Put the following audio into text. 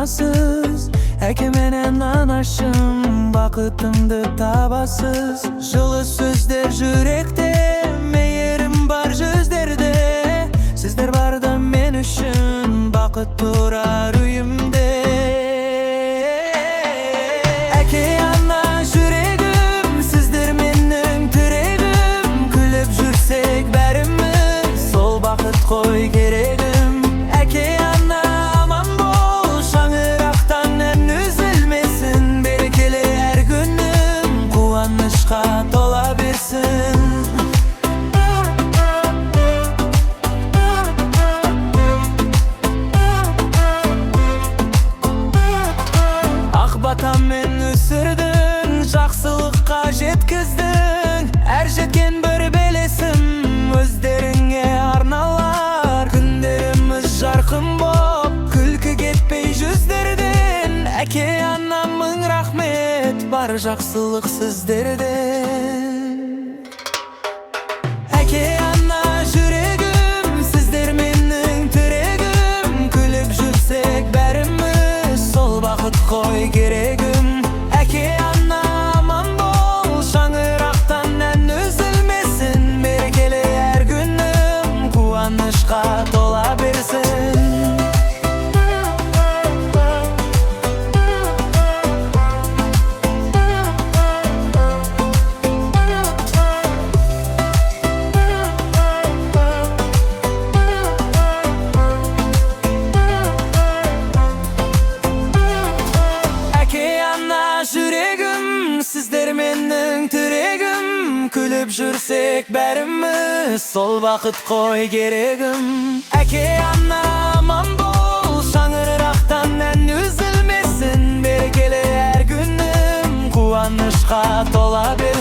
anlasız. Eke menen anaşım bakıtımdı tabasız. Жылы сөздер жүректе, мейірім бар жүздерде. Сіздер барда мен үшін бақыт тұрар үйімде. Әке ана жүрегім, сіздер менің тірегім. Күліп жүрсек бәріміз, сол бақыт қой керегім. Әке ана аман бол, шаңырақтан ән үзілмесін. Берекелі әр күнім, қуанышқа тола берсін. Батаммен өсірдің, жақсылыққа жеткіздің. Әр жеткен бір белесім өздеріңе арналар. Күндеріміз жарқын боп, күлкі кетпей жүздерден. Әке ана мың рахмет, бар жақсылық сіздерден. Әке ана жүрегім, сіздер менің тірегім. Күліп жүрсек бәріміз, сол бақыт қой керегім. Әке ана аман бол, шаңырақтан ән үзілмесін. Мерекелі әр күнім, қуанышқа тола берсін. Жүрегім, сіздер менің тірегім. Күліп жүрсек бәріміз, сол бақыт қой керегім. Әке ана аман бол, шаңырақтан ән үзілмесін. Берекелі әр күнім, қуанышқа тола берсін.